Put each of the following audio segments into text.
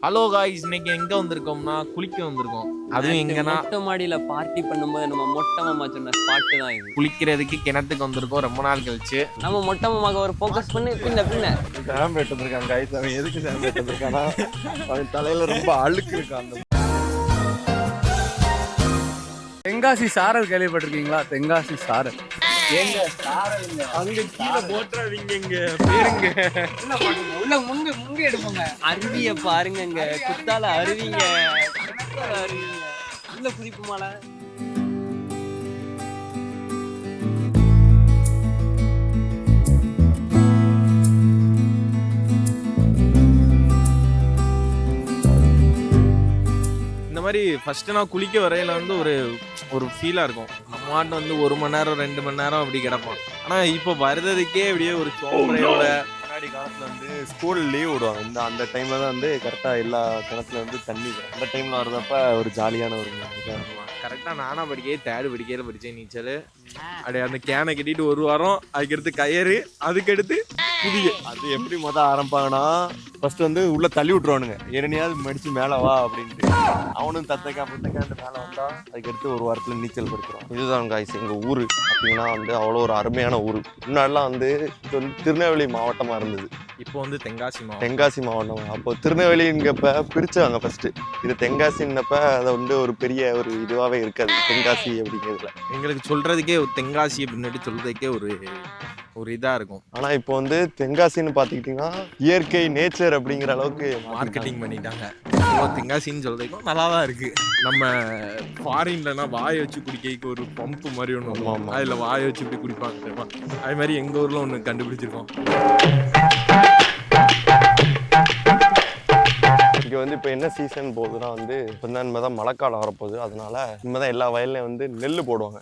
Hello guys, இன்னைக்கு எங்க வந்திருக்கோம்னா குளிக்க வந்திருக்கோம். அதுவும் எங்கன்னா மொட்டை மாடியில பார்ட்டி பண்ணும்போது நம்ம மொட்டை மாமா சொன்ன ஸ்பாட்டு தான் இது. குளிக்கிறதுக்கு கிணத்துக்கு வந்திருக்கோம் ரொம்ப நாள் கழிச்சு. நம்ம மொட்டை மாமாக்கு ஒரு ஃபோக்கஸ் பண்ணி பின்ன சாம் வெட்டு வந்திருக்கான் காய்ஸ். அவன் எதுக்கு சாம் வெட்டு வந்திருக்கானா, அவன் தலையில ரொம்ப அழுக்கு இருக்கான். அந்த தென்காசி சாரல் கேள்விப்பட்டிருக்கீங்களா? தென்காசி சாரல் அங்க கீழே போட்டுறாதீங்க, இங்க பேருங்க உள்ள முங்க எடுப்போங்க. அருவிய பாருங்க, குத்தால அருவிங்க, அருவிங்க உள்ள குதிப்பு மாலை. இந்த மாதிரி ஃபர்ஸ்ட் நான் குளிக்க வரையில வந்து ஒரு ஃபீலா இருக்கும். நம்மாட்டு வந்து 1 மணி நேரம் 2 மணி நேரம் அப்படி கிடப்போம். ஆனா இப்போ வருததுக்கே அப்படியே ஒரு சோம்பரையோட. முன்னாடி காலத்துல வந்து ஸ்கூல் லீவ் விடுவாங்க. அந்த டைம்ல தான் வந்து கரெக்டா எல்லா கிணத்துல வந்து தண்ணி வரும். அந்த டைம்ல வர்றப்ப ஒரு ஜாலியான ஒரு கரெக்டா நானா தேர்டு படிக்கையில படிச்சேன் நீச்சல். அப்படியே அந்த கேனை கட்டிட்டு 1 வாரம், அதுக்கடுத்து கயிறு, அதுக்கடுத்து புதிய. அது எப்படி ஆரம்பிப்பாங்கன்னா, ஃபர்ஸ்ட் வந்து உள்ள தள்ளி விட்டுருவானுங்க, என்னையாவது மடிச்சு மேல வா அப்படின்ட்டு. அவனும் தத்தைக்காண்டு மேல வந்தா அதுக்கடுத்து 1 வாரத்துல நீச்சல் படிக்கிறோம். இதுதான் காய்ஸ் எங்க ஊரு. அப்படின்னா வந்து அவ்வளோ ஒரு அருமையான ஊரு. முன்னாடிலாம் வந்து இது வந்து திருநெல்வேலி மாவட்டமா இருந்தது. இப்போ வந்து தென்காசி மாவட்டம். அப்போ திருநெல்வேலிங்கப்ப பிரிச்சாங்க ஃபர்ஸ்ட். இது தென்காசின்னப்ப அதை வந்து ஒரு பெரிய ஒரு இதுவாகவே இருக்காது தென்காசி அப்படிங்கிறதுல. எங்களுக்கு சொல்றதுக்கே தென்காசி அப்படின்னு சொல்றதுக்கே ஒரு இதா இருக்கும். ஆனா இப்போ வந்து தென்காசின்னு பாத்துக்கிட்டீங்கன்னா இயற்கை நேச்சர் அப்படிங்கிற அளவுக்கு மார்க்கெட்டிங் பண்ணிட்டாங்க. தென்காசின்னு சொல்றதுக்கும் நல்லா தான் இருக்கு. நம்ம ஃபாரின்லனா வாயை வச்சு குடிக்க ஒரு பம்பு மாதிரி ஒன்று, அதுல வாயை வச்சு இப்படி குடிப்பாங்க. அது மாதிரி எங்க ஊர்ல ஒண்ணு கண்டுபிடிச்சிருக்கோம். இங்கே வந்து இப்போ என்ன சீசன் போகுதுன்னா வந்து இப்போ தான் மழைக்காலம் வரப்போகுது. அதனால இனிமேதான் எல்லா வயல்லையும் வந்து நெல் போடுவாங்க.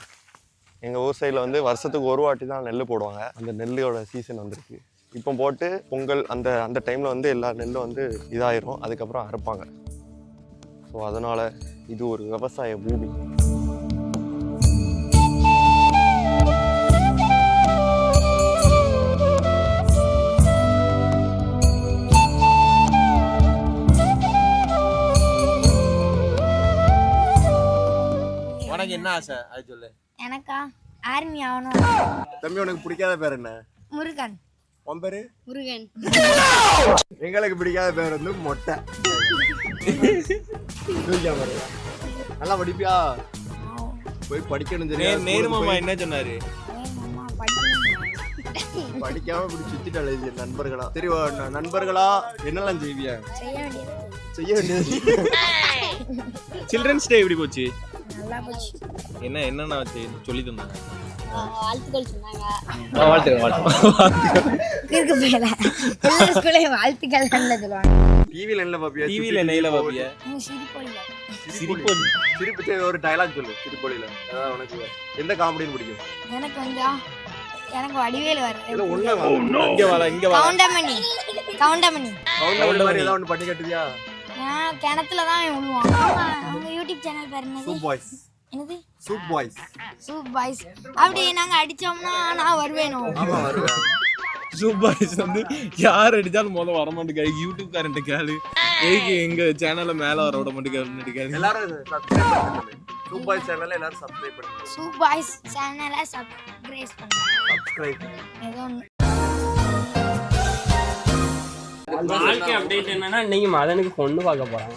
எங்கள் ஊர் சைடில் வந்து வருஷத்துக்கு 1 வாட்டி தான் நெல் போடுவாங்க. அந்த நெல்லோட சீசன் வந்துருக்கு. இப்போ போட்டு பொங்கல் அந்த டைமில் வந்து எல்லா நெல்லும் வந்து இதாயிரும். அதுக்கப்புறம் அறுப்பாங்க. ஸோ அதனால் இது ஒரு விவசாய பூமி. உனக்கு என்ன ஆசை அது சொல்லு. எனக்கா ஆர்மி ஆகணும். தம்பி, உனக்கு பிடிக்காத பேர் என்ன? முருகன். உன் பேரு? முருகன். எங்களுக்கு பிடிக்காத பேர் வந்து மொட்டை. நல்லா படிப்பியா? போய் படிக்கணும். தெரியும் நேரு மாமா என்ன சொன்னாரு? படிக்காம இப்படி சுத்திட்டாலே நண்பர்களா. சரி, நண்பர்களா என்னெல்லாம் செய்வியா? செய்ய வேண்டியது. சில்ட்ரன்ஸ் டே எப்படி போச்சு? நல்லா போச்சு. என்னென்ன சொல்லி தந்தாங்க? வாழ்த்துக்கள் சொன்னாங்க. வாழ்த்துக்கள் சொல்லுவாங்க. டிவில என்ன பாப்பியா? டிவில நெய்ல பாப்பியா? சிரிப்பு ஒரு டயலாக் சொல்லு சிரிப்பொலியில. அதான் உனக்கு எந்த காமெடின்னு பிடிக்கும்? எனக்கு வந்து எனக்கு வடிவேல் இல்ல ஒண்ணு இங்க வா. கவுண்டமணி மாதிரி ஏதாவது ஒண்ணு பண்ணி கட்டுவியா? நான் கிணத்துல தான் விழுவான். அவங்க யூடியூப் சேனல் பேர் என்னது? Soup boys. என்னது? Soup boys. Soup boys. அப்படி நாங்க அடிச்சோம்னா நான் வருவேனோ? ஆமா வருவேன். சூப் பாய்ஸ் வந்து யார் அடிச்சாலும் முதல்ல வர மாட்டேங்க. யூடியூப் காரன்ட்டு கேளு. எங்க சேனல்ல மேல வர விட மாட்டேங்க. எல்லாரும் சப்ஸ்கிரைப் பண்ணுங்க. சூப் பாய்ஸ் சேனல்ல எல்லாரும் சப்ஸ்கிரைப் பண்ணுங்க. சூப் பாய்ஸ் சேனலை சப்ஸ்கிரைப் பண்ணுங்க. சப்ஸ்கிரைப். ஏதோ வாழ்க்கை அப்டேட் என்னன்னா, இன்னைக்கு மதனுக்கு பொண்ணு பார்க்க போறாங்க.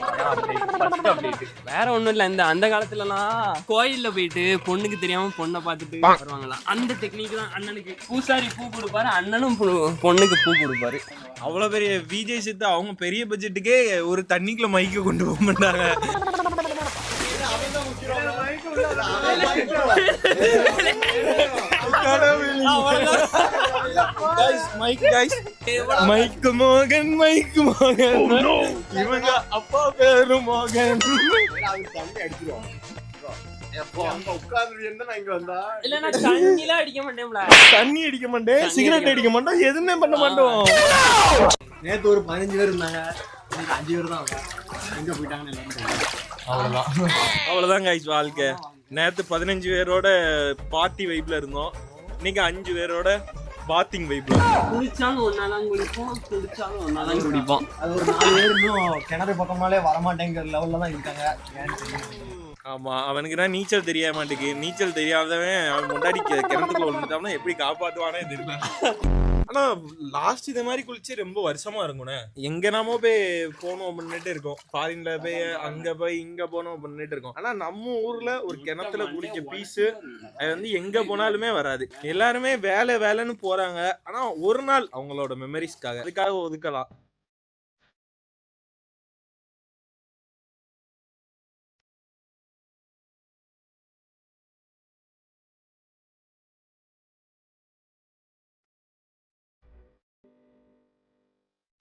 வேற ஒண்ணும் இல்ல. அந்த காலத்துலலாம் கோயில்ல போயிட்டு பொண்ணுக்கு தெரியாம பொண்ணை பார்த்துட்டு வருவாங்களா, அந்த டெக்னிக் தான். அண்ணனுக்கு பூசாரி பூ கொடுப்பாரு, அண்ணனும் பொண்ணுக்கு பூ கொடுப்பாரு. அவ்வளவு பெரிய விஜய் சித்தா அவங்க பெரிய பட்ஜெட்டுக்கே ஒரு தண்ணிக்குள்ள மைக்க கொண்டு போக மாட்டாங்க. மைக்கு மோகன் இவங்க அப்பா பேரு மோகன். தண்ணி அடிக்க மாட்டேன், சிகரெட் அடிக்க மாட்டோம், எதுவுமே பண்ண மாட்டோம். நேத்து ஒரு 15 பேர் இருந்தாங்க, 5 பேர் தான் எங்க போயிட்டாங்கன்னு. அவ்வளவுதான் கைஸ் வாழ்க்கை. நேத்து 15 பேரோட பார்ட்டி வைப்ல இருந்தோம். இன்னைக்கு 5 பேரோட பாத்திங் வைப். குளிச்சாலும் ஒன்னாதான் குளிப்போம், குளிச்சாலும் ஒன்னாதான் குடிப்போம். அது ஒரு 4 பேர் இன்னும் கிணறு பக்கமாலே வரமாட்டேங்கிற லெவல்ல தான் இருக்காங்க. ஏன்னு தெரியல. ஆமா, அவனுக்கு தான் நீச்சல் தெரிய மாட்டேங்குது. நீச்சல் தெரியாதவன் அவன் முன்னாடி கிணத்துக்குள்ள விழுந்துட்டான்னா எப்படி காப்பாத்துவானே தெரியல. ஆனா லாஸ்ட் இது மாதிரி குளிச்சு ரொம்ப வருஷமா இருக்கும்ண்ணே. எங்க நாமோ போய் போனோம் அப்படின்னுட்டு இருக்கோம். ஃபாரின்ல போய் அங்க போய் இங்க போனோம் அப்படின்னுட்டு இருக்கோம். ஆனா நம்ம ஊர்ல ஒரு கிணத்துல குளிக்க பீஸு அது வந்து எங்க போனாலுமே வராது. எல்லாருமே வேலை வேலைன்னு போறாங்க. ஆனா ஒரு நாள் அவங்களோட மெமரிஸ்க்காக அதுக்காக ஒதுக்கலாம்.